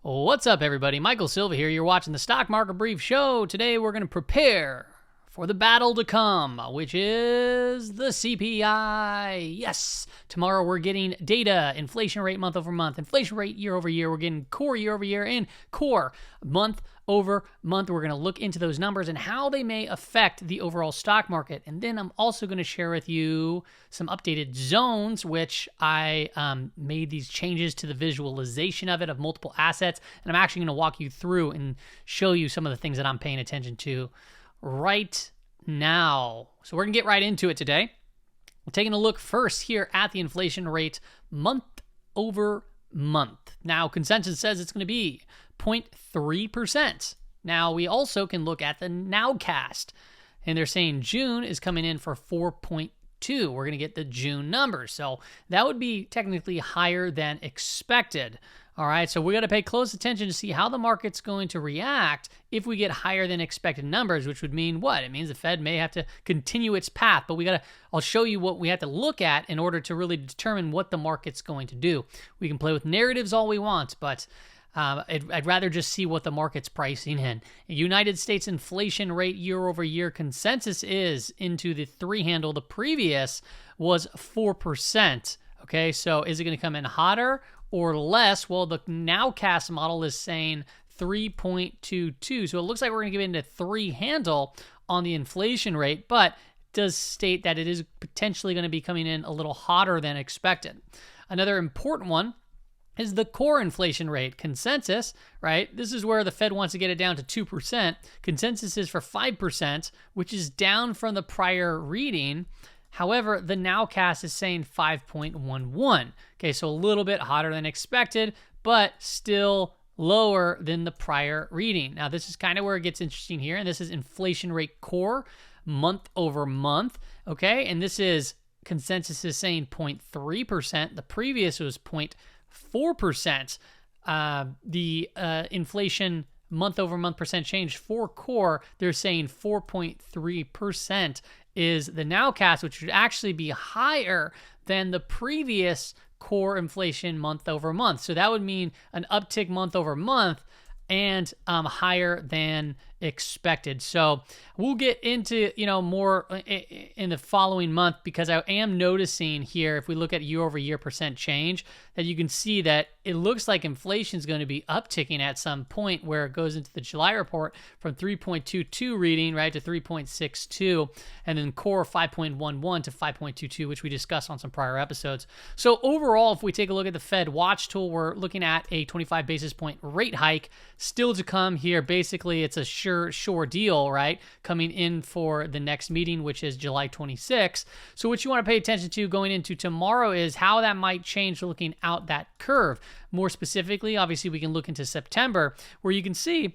What's up, everybody? Michael Silva here. You're watching the Stock Market Brief Show. Today, we're going to prepare for the battle to come, which is the CPI. Yes, tomorrow we're getting data, inflation rate month over month, inflation rate year over year. We're getting core year over year and core month over month. We're going to look into those numbers and how they may affect the overall stock market. And then I'm also going to share with you some updated zones, which I made these changes to the visualization of it, of multiple assets. And I'm actually going to walk you through and show you some of the things that I'm paying attention to right now. So we're going to get right into it today. We're taking a look first here at the inflation rate month over month. Now, consensus says it's going to be 0.3%. Now, we also can look at the nowcast, and they're saying June is coming in for 4.2. We're going to get the June numbers. So that would be technically higher than expected. All right, so we got to pay close attention to see how the market's going to react if we get higher than expected numbers, which would mean what? It means the Fed may have to continue its path, but I'll show you what we have to look at in order to really determine what the market's going to do. We can play with narratives all we want, but I'd rather just see what the market's pricing in. United States inflation rate year over year consensus is into the 3 handle. The previous was 4%. Okay, so is it going to come in hotter or less? Well, the nowcast model is saying 3.22. So it looks like we're going to get into 3 handle on the inflation rate, but it does state that it is potentially going to be coming in a little hotter than expected. Another important one is the core inflation rate. Consensus, right? This is where the Fed wants to get it down to 2%. Consensus is for 5%, which is down from the prior reading. However, the nowcast is saying 5.11. Okay, so a little bit hotter than expected, but still lower than the prior reading. Now, this is kind of where it gets interesting here, and this is inflation rate core month over month. Okay, and this is consensus is saying 0.3%. The previous was 0.4%. The inflation month over month percent change for core, they're saying 4.3% is the nowcast, which would actually be higher than the previous core inflation month over month. So that would mean an uptick month over month and higher than expected. So we'll get into more in the following month, because I am noticing here, if we look at year over year percent change, that you can see that it looks like inflation is going to be upticking at some point, where it goes into the July report from 3.22 reading right to 3.62, and then core 5.11 to 5.22, which we discussed on some prior episodes. So overall, if we take a look at the Fed watch tool, we're looking at a 25 basis point rate hike still to come here. Basically, it's a sure deal, right? Coming in for the next meeting, which is July 26th. So what you want to pay attention to going into tomorrow is how that might change looking out that curve. More specifically, obviously, we can look into September, where you can see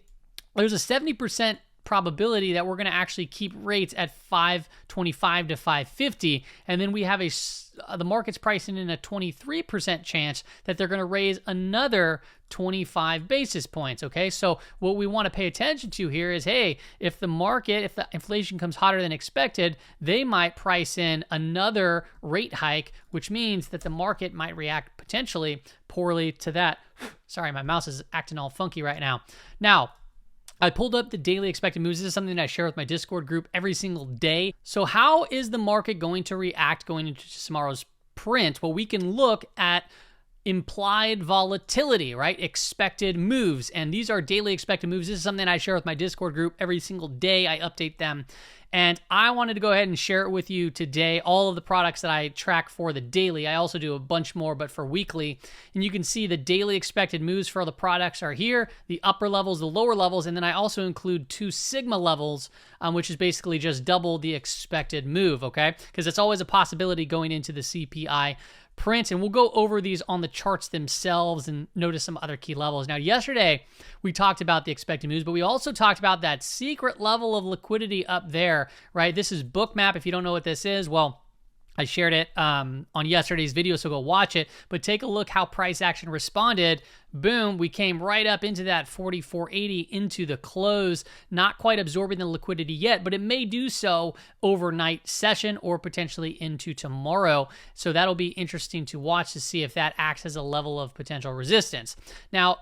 there's a 70% probability that we're going to actually keep rates at 525 to 550, and then we have the market's pricing in a 23% chance that they're going to raise another 25 basis points. Okay, so what we want to pay attention to here is, hey, if the inflation comes hotter than expected, they might price in another rate hike, which means that the market might react potentially poorly to that. Sorry, my mouse is acting all funky right now. Now, I pulled up the daily expected moves. This is something that I share with my Discord group every single day. So how is the market going to react going into tomorrow's print? Well, we can look at implied volatility, right? Expected moves. And these are daily expected moves. This is something I share with my Discord group every single day. I update them. And I wanted to go ahead and share it with you today, all of the products that I track for the daily. I also do a bunch more, but for weekly. And you can see the daily expected moves for all the products are here, the upper levels, the lower levels, and then I also include 2 sigma levels, which is basically just double the expected move, okay? Because it's always a possibility going into the CPI print, and we'll go over these on the charts themselves and notice some other key levels. Now, yesterday, we talked about the expected moves, but we also talked about that secret level of liquidity up there, right? This is Bookmap. If you don't know what this is, well, I shared it on yesterday's video, so go watch it. But take a look how price action responded. Boom, we came right up into that 44.80 into the close. Not quite absorbing the liquidity yet, but it may do so overnight session or potentially into tomorrow. So that'll be interesting to watch to see if that acts as a level of potential resistance. Now,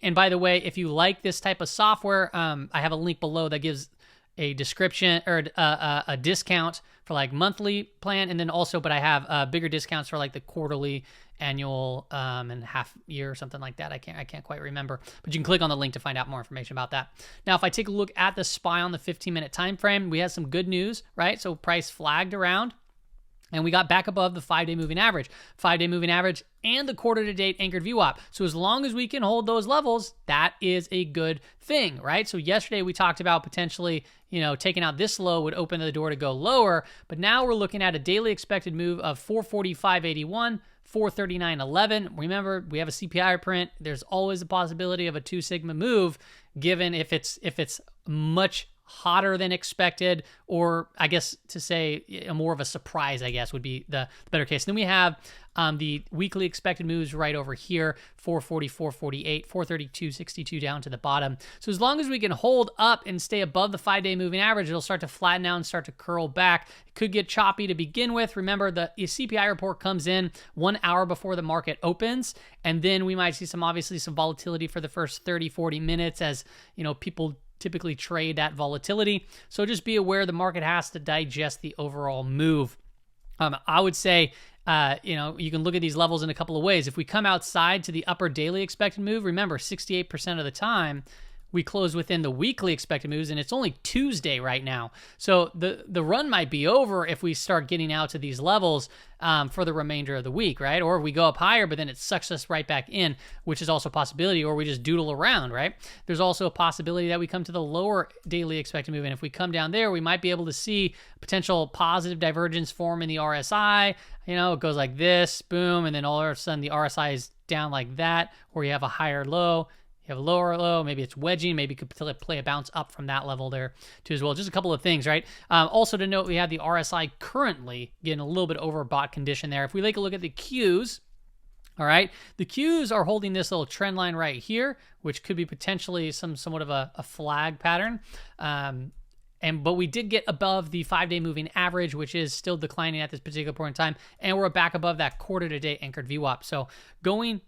and by the way, if you like this type of software, I have a link below that gives a description or a discount for like monthly plan, and then also, but I have bigger discounts for like the quarterly, annual, and half year or something like that. I can't quite remember, but you can click on the link to find out more information about that. Now, if I take a look at the SPY on the 15-minute time frame, we had some good news, right? So price flagged around, and we got back above the 5-day moving average. 5-day moving average and the quarter-to-date anchored VWAP. So as long as we can hold those levels, that is a good thing, right? So yesterday we talked about potentially, taking out this low would open the door to go lower, but now we're looking at a daily expected move of 445.81, 439.11. Remember, we have a CPI print. There's always a possibility of a 2 sigma move, given if it's much hotter than expected, or I guess to say more of a surprise, I guess would be the better case. Then we have the weekly expected moves right over here, 440, 448, 432, 62 down to the bottom. So as long as we can hold up and stay above the 5-day moving average, it'll start to flatten out and start to curl back. It could get choppy to begin with. Remember, the CPI report comes in 1 hour before the market opens, and then we might see obviously some volatility for the first 30, 40 minutes as, people typically trade that volatility. So just be aware the market has to digest the overall move. I would say, you can look at these levels in a couple of ways. If we come outside to the upper daily expected move, remember 68% of the time we close within the weekly expected moves, and it's only Tuesday right now. So the run might be over if we start getting out to these levels for the remainder of the week, right? Or we go up higher, but then it sucks us right back in, which is also a possibility, or we just doodle around, right? There's also a possibility that we come to the lower daily expected move, and if we come down there, we might be able to see potential positive divergence form in the RSI. It goes like this, boom, and then all of a sudden the RSI is down like that, or you have a higher low. You have a lower low, maybe it's wedging, maybe you could play a bounce up from that level there too as well. Just a couple of things, right? Also to note, we have the RSI currently getting a little bit overbought condition there. If we take a look at the Qs, all right, the Qs are holding this little trend line right here, which could be potentially somewhat of a flag pattern. But we did get above the 5-day moving average, which is still declining at this particular point in time, and we're back above that quarter-to-date anchored VWAP. So going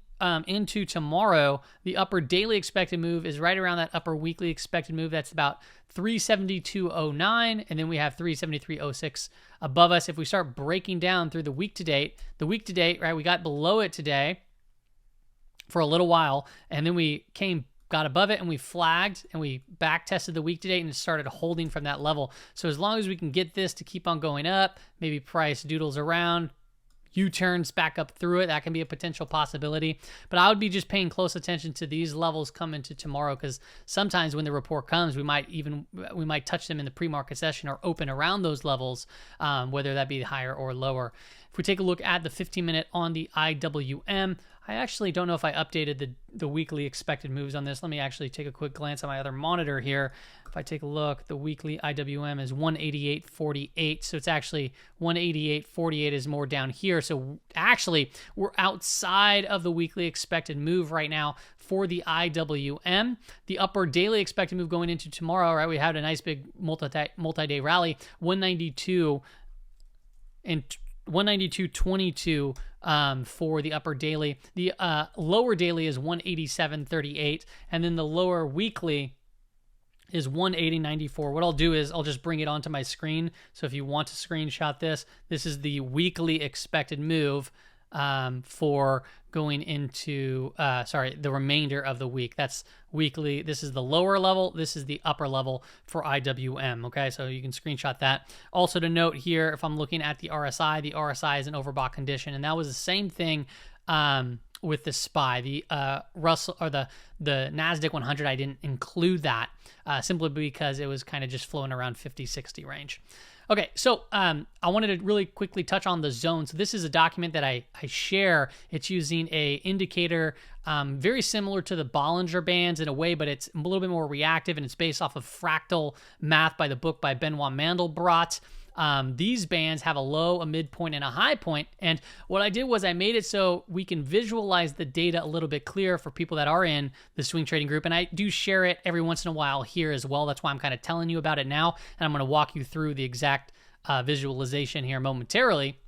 into tomorrow, the upper daily expected move is right around that upper weekly expected move. That's about 372.09, and then we have 373.06 above us. If we start breaking down through the week to date, right, we got below it today for a little while, and then we got above it and we flagged and we back tested the week to date and it started holding from that level. So as long as we can get this to keep on going up, maybe price doodles around, U-turns back up through it, that can be a potential possibility. But I would be just paying close attention to these levels coming to tomorrow, because sometimes when the report comes, we might touch them in the pre-market session or open around those levels, whether that be higher or lower. If we take a look at the 15-minute on the IWM, I actually don't know if I updated the weekly expected moves on this. Let me actually take a quick glance at my other monitor here. If I take a look, the weekly IWM is 188.48. So it's actually 188.48 is more down here. So actually, we're outside of the weekly expected move right now for the IWM. The upper daily expected move going into tomorrow, right? We had a nice big multi-day rally, 192 and 192.22 for the upper daily. The lower daily is 187.38, and then the lower weekly is 180.94. What I'll do is I'll just bring it onto my screen. So if you want to screenshot this is the weekly expected move for going into the remainder of the week. That's weekly. This is the lower level, this is the upper level for IWM. Okay, so you can screenshot that. Also to note here, if I'm looking at the RSI is an overbought condition, and that was the same thing with the SPY. The Russell or the Nasdaq 100, I didn't include that simply because it was kind of just flowing around 50-60 range. Okay, so I wanted to really quickly touch on the zones. So this is a document that I share. It's using a indicator very similar to the Bollinger Bands in a way, but it's a little bit more reactive, and it's based off of fractal math by the book by Benoit Mandelbrot. these bands have a low, a midpoint, and a high point. And what I did was I made it so we can visualize the data a little bit clearer for people that are in the swing trading group. And I do share it every once in a while here as well. That's why I'm kind of telling you about it now. And I'm going to walk you through the exact visualization here momentarily.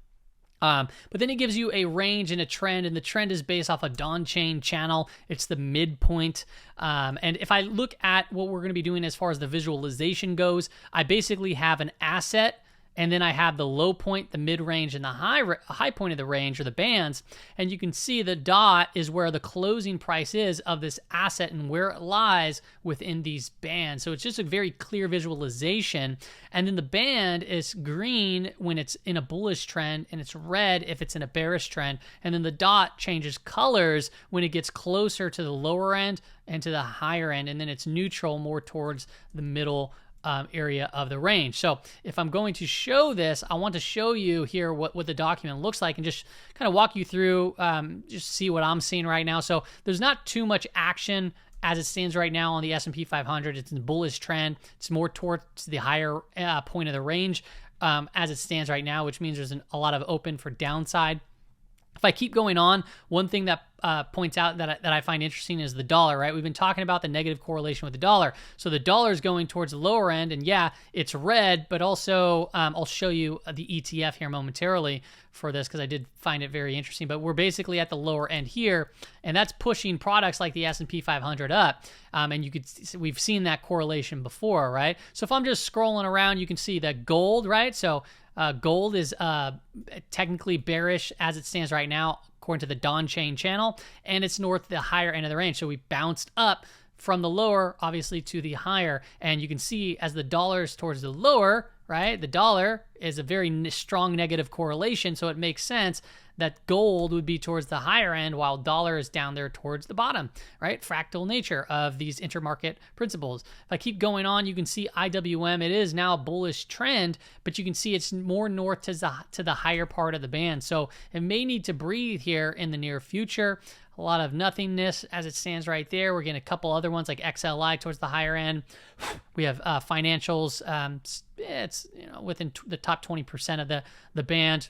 But then it gives you a range and a trend, and the trend is based off a Dawn chain channel. It's the midpoint. And if I look at what we're going to be doing as far as the visualization goes, I basically have an asset, and then I have the low point, the mid-range, and the high point of the range, or the bands. And you can see the dot is where the closing price is of this asset and where it lies within these bands. So it's just a very clear visualization. And then the band is green when it's in a bullish trend, and it's red if it's in a bearish trend. And then the dot changes colors when it gets closer to the lower end and to the higher end. And then it's neutral, more towards the middle area of the range. So if I'm going to show this, I want to show you here what the document looks like and just kind of walk you through, just see what I'm seeing right now. So there's not too much action as it stands right now on the S&P 500. It's in a bullish trend. It's more towards the higher point of the range as it stands right now, which means there's a lot of open for downside. If I keep going on, one thing that points out that I find interesting is the dollar, right? We've been talking about the negative correlation with the dollar. So the dollar is going towards the lower end, and yeah, it's red, but also I'll show you the ETF here momentarily for this because I did find it very interesting. But we're basically at the lower end here, and that's pushing products like the S&P 500 up. And you could we've seen that correlation before, right? So if I'm just scrolling around, you can see that gold, right? So gold is technically bearish as it stands right now, according to the Dawn chain channel, and it's north the higher end of the range. So we bounced up from the lower, obviously, to the higher, and you can see as the dollar is towards the lower, right? The dollar is a very strong negative correlation, so it makes sense that gold would be towards the higher end while dollar is down there towards the bottom, right? Fractal nature of these intermarket principles. If I keep going on, you can see IWM. It is now a bullish trend, but you can see it's more north to the higher part of the band. So it may need to breathe here in the near future. A lot of nothingness as it stands right there. We're getting a couple other ones like XLI towards the higher end. We have financials. It's within the top 20% of the band.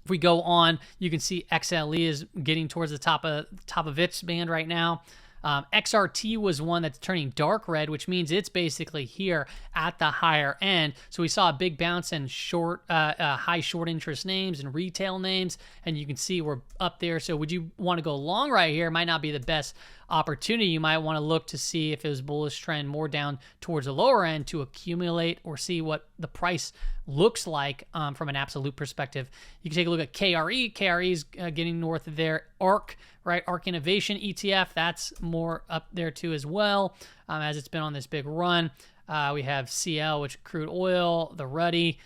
If we go on, you can see XLE is getting towards the top of its band right now. XRT was one that's turning dark red, which means it's basically here at the higher end. So we saw a big bounce in high short interest names and retail names, and you can see we're up there. So would you want to go long right here? It might not be the best opportunity. You might want to look to see if it was bullish trend more down towards the lower end to accumulate or see what the price looks like from an absolute perspective. You can take a look at KRE. KRE is getting north of there. ARK, right? ARK Innovation ETF, that's more up there too as well, as it's been on this big run. We have CL, which crude oil, the Ruddy,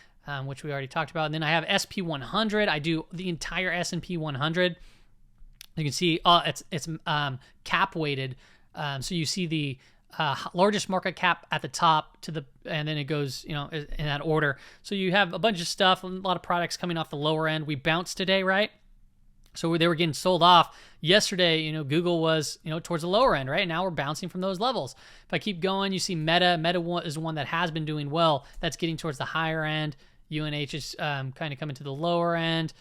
which we already talked about. And then I have SP100. I do the entire S&P 100. You can see it's cap weighted. So you see the largest market cap at the top and then it goes, in that order. So you have a bunch of stuff, a lot of products coming off the lower end. We bounced today, right? So they were getting sold off yesterday. Google was, towards the lower end, right? Now we're bouncing from those levels. If I keep going, you see Meta. Meta is one that has been doing well. That's getting towards the higher end. UNH is kind of coming to the lower end.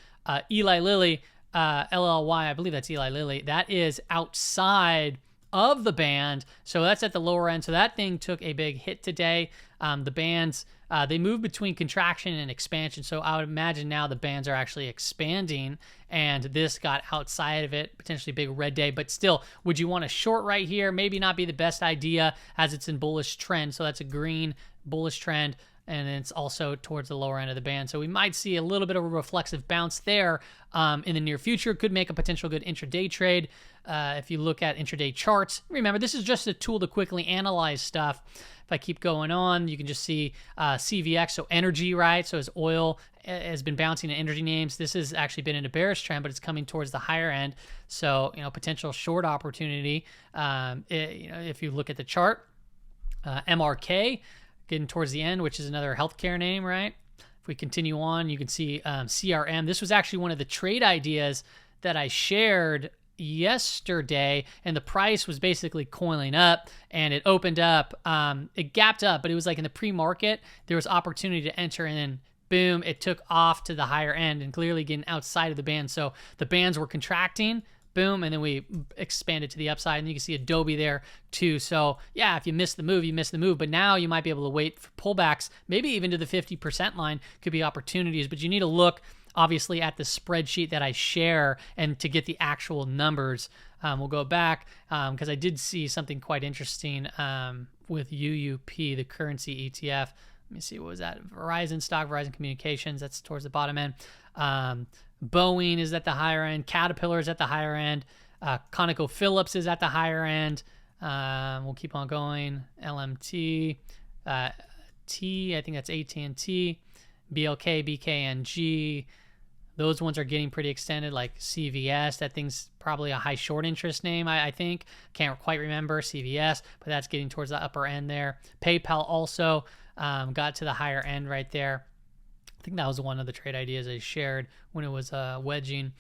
Eli Lilly, LLY, I believe that's Eli Lilly. That is outside of the band, so that's at the lower end. So that thing took a big hit today. The bands, they move between contraction and expansion. So I would imagine now the bands are actually expanding, and this got outside of it, potentially big red day. But still, would you want to short right here? Maybe not be the best idea as it's in bullish trend. So that's a green bullish trend, and it's also towards the lower end of the band. So we might see a little bit of a reflexive bounce there in the near future. Could make a potential good intraday trade. If you look at intraday charts, remember, this is just a tool to quickly analyze stuff. If I keep going on, you can just see CVX, so energy, right? So as oil has been bouncing in energy names, this has actually been in a bearish trend, but it's coming towards the higher end. So, potential short opportunity. If you look at the chart, MRK, getting towards the end, which is another healthcare name, right? If we continue on, you can see CRM. This was actually one of the trade ideas that I shared yesterday, and the price was basically coiling up, and it opened up. It gapped up, but it was like in the pre-market, there was opportunity to enter in boom, it took off to the higher end and clearly getting outside of the band. So the bands were contracting, boom, and then we expanded to the upside, and you can see Adobe there too. So yeah, if you miss the move, you miss the move, but now you might be able to wait for pullbacks, maybe even to the 50% line could be opportunities, but you need to look obviously at the spreadsheet that I share and to get the actual numbers. We'll go back because I did see something quite interesting with UUP, the currency ETF. Let me see, what was that? Verizon stock, Verizon Communications, that's towards the bottom end. Boeing is at the higher end. Caterpillar is at the higher end. ConocoPhillips is at the higher end. We'll keep on going. LMT, T, I think that's AT&T, BLK, BKNG. Those ones are getting pretty extended, like CVS. That thing's probably a high short interest name, I think. Can't quite remember CVS, but that's getting towards the upper end there. PayPal also got to the higher end right there. I think that was one of the trade ideas I shared when it was wedging.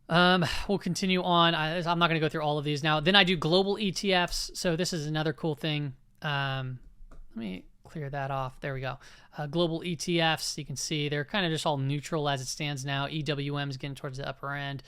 We'll continue on. I'm not going to go through all of these now. Then I do global ETFs. So this is another cool thing. Let me clear that off. There we go. Global ETFs, you can see they're kind of just all neutral as it stands now. EWM is getting towards the upper end.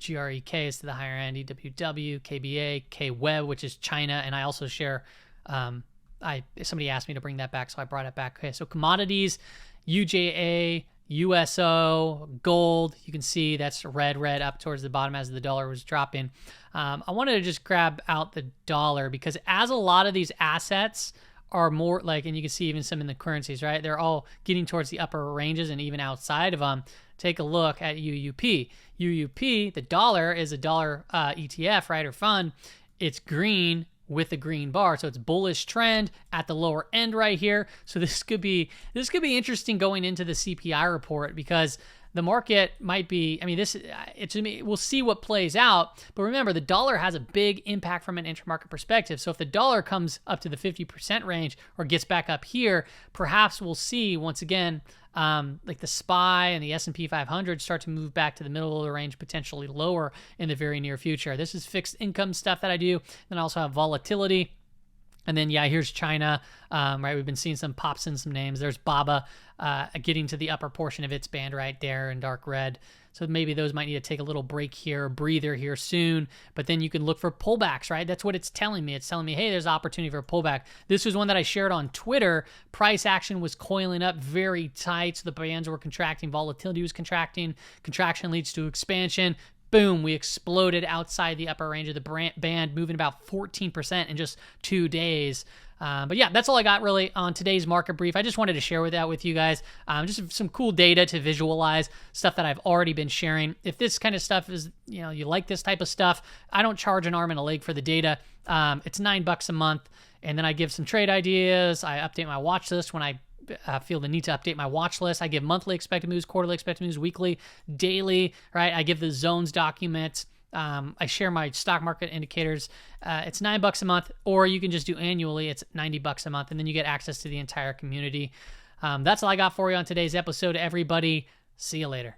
GREK is to the higher end. EWW, KBA, KWEB, which is China. And I also share, somebody asked me to bring that back, so I brought it back. Okay, so commodities, UJA, USO, gold, you can see that's red up towards the bottom as the dollar was dropping. I wanted to just grab out the dollar because as a lot of these assets are more like, and you can see even some in the currencies, right? They're all getting towards the upper ranges and even outside of them. Take a look at UUP. UUP, the dollar is a dollar ETF, right, or fund. It's green with a green bar, so it's bullish trend at the lower end right here. So this could be interesting going into the CPI report because the market might be, I mean, we'll see what plays out. But remember, the dollar has a big impact from an intermarket perspective. So if the dollar comes up to the 50% range or gets back up here, perhaps we'll see once again, like the SPY and the S&P 500 start to move back to the middle of the range, potentially lower in the very near future. This is fixed income stuff that I do. Then I also have volatility. And then, yeah, here's China, right? We've been seeing some pops in some names. There's BABA getting to the upper portion of its band right there in dark red. So maybe those might need to take a little break here, a breather here soon. But then you can look for pullbacks, right? That's what it's telling me. It's telling me, hey, there's opportunity for a pullback. This was one that I shared on Twitter. Price action was coiling up very tight. So the bands were contracting. Volatility was contracting. Contraction leads to expansion. Boom, we exploded outside the upper range of the band, moving about 14% in just 2 days. But yeah, that's all I got really on today's market brief. I just wanted to share that with you guys. Just some cool data to visualize, stuff that I've already been sharing. If this kind of stuff is, you like this type of stuff, I don't charge an arm and a leg for the data. It's $9 a month. And then I give some trade ideas. I update my watch list when I feel the need to update my watch list. I give monthly expected moves, quarterly expected moves, weekly, daily, right? I give the zones documents. I share my stock market indicators. It's $9 a month, or you can just do annually. It's $90 a month, and then you get access to the entire community. That's all I got for you on today's episode, everybody. See you later.